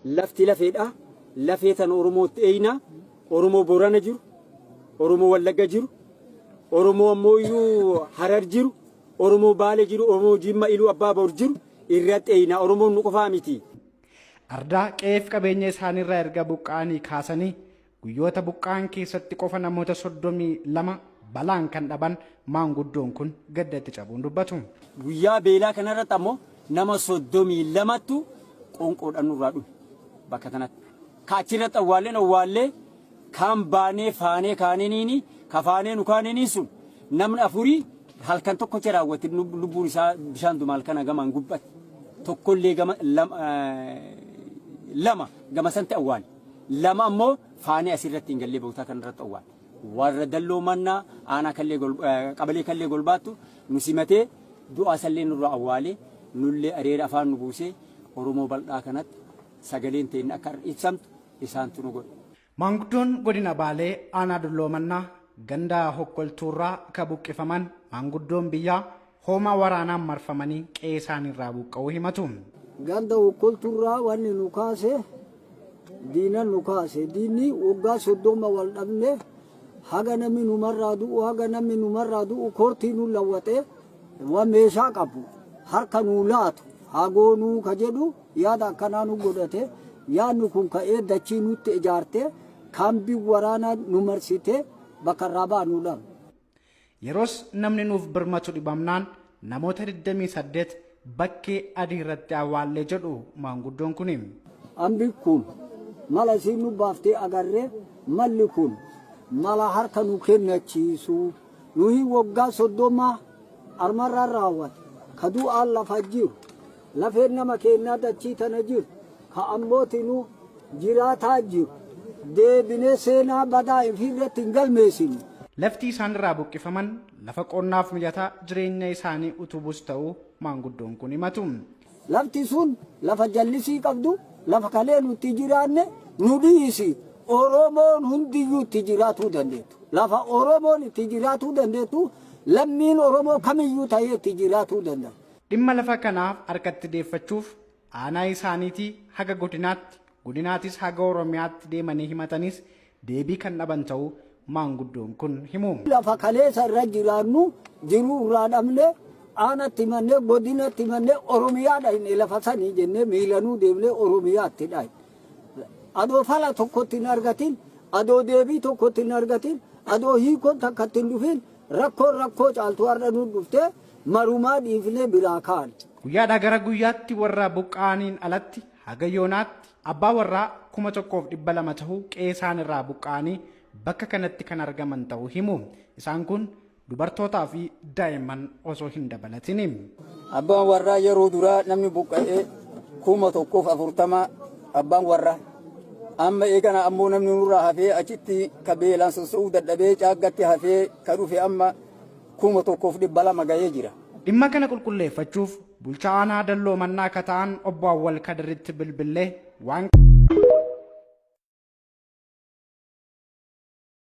Lafti lafeedha. Lafeetan Oromootti eeyna. Oromoo Boorana jiru. Oromoo Wallagga jiru. Oromoo ammoo Harar jiru. Oromoo Baalee jiru. Oromoo Jimma Iluu Abbaa Boor jiru. Irratti eeyna. Oromoon nu qofaa miti. Ardaa qe'eef qabeenya isaaniirraa erga buqqaanii kaasanii guyyoota buqqaan keessatti qofa namoota 32 balaan kan dhaban maanguddoon kun gaddatti cabuun dubbatu. Guyyaa beelaa kanarratti ammoo nama 32tu qonqoodhaan nurraa dhume bakka kanatti. Kaachirratti awwaallee kan baanee faanee kaaneniini kafaanee nu kaaneniin sun namni afurii halkan tokko raawwate lubbuun isaa bishaan dumaal kana gamaan gubbate tokkollee lama gama santi awwaal lama ammoo faanee asirratti hin gallee bootaa kanarratti awwaal warra dalloo mannaa aanaa kallee qabalee kallee golbaattu nu simatee du'a sallee nurraa awwaalee nullee areera afaan nu buusee Oromoo bal'aa kanatti sagaleen ta'in akka ibsamtu isaantu nu godhe. Maanguddoon godina Baalee aanaa dalloo mannaa ganda hokkoltuurraa ka buqqifaman maanguddoon biyyaa hoomaa waraanaan marfamanii qe'ee isaaniirraa buqqa'uu himatu. Ganda hokkoltuurraa wanni nu kaase diinan nu kaase diinni waggaa 30 wal dhabne haga namni numarraa du'u koortii nu lawwatee waan meeshaa qabu harka nu laatu hagoonuu ka jedhu yaada akkanaa nu godhate yaadni kun ka'ee dachii nutti ijaarte kaambii waraanaa nu marsite bakka irraa baanu dha. Yeroos namni nuuf birmatu dhibamnaan namoota 28 bakkee adii irratti awwaallee jedhu maanguddoon kun. Ambi kun mala isiin nu baaftee agarree malli kun mala harka nu kennachiisu nuyi waggaa 30 armarraa raawwate ka du'aan lafa jiru lafeen nama kennaa dachii tana jiru ka ammootinuu jiraataa jiru deebinee seenaa badaa irratti hin galmeessinu. Lafti isaan irraa buqqifaman lafa qonnaaf mijataa jireenya isaanii utubus ta'uu maanguddoon kun himatu. Lafti sun lafa jallisii qabdu lafa kalee nuti jiraanne nu dhiisi Oromoon hundiyyuu itti jiraatuu dandeetu. Lafa Oromoon itti jiraatuu dandeetu lammiin Oromoo kamiyyuu ta'ee itti jiraatuu danda'a. Dhimma lafa kanaaf harkatti deeffachuuf aanaa isaaniitii haga godinaatis haga Oromiyaatti deemanii himatanis deebii kan dhaban ta'uu maanguddoon kun himu. Lafa kaleessa irra jiraannu jiruu irraa dhabne aanatti mannee godinatti mannee Oromiyaadha inni lafa sanii jennee miilanuu deemnee Oromiyaatti dha. Adoo fala tokkotti hin argatin, adoo deebii tokkotti hin argatin, adoo hiikoon takkatti hin dhufin rakkoo caaltuu har'a nu dhuftee marumaa dhiifnee biraa kaan. Guyyaadhaa gara guyyaatti warra buqqaaniin alatti haga yoonaatti abbaa warraa 1200 ta'uu qe'ee isaan irraa buqqaanii bakka kanatti kan argaman ta'uu himu. Isaan kun dubartootaa fi daa'imman osoo hin dabalatin. Abbaan warraa yeroo duraa namni buqqa'ee 140 abbaan warraa. Amma eegana ammoo namni nurraa hafee achitti kabeelaan sosso'uu dadhabee caaggatti hafee ka dhufe amma 1,200 ga'ee jira. Dhimma kana qulqulleeffachuuf bulchaa aanaa dalloo mannaa akka ta'an obbo Awwal Kadiritti bilbilee waan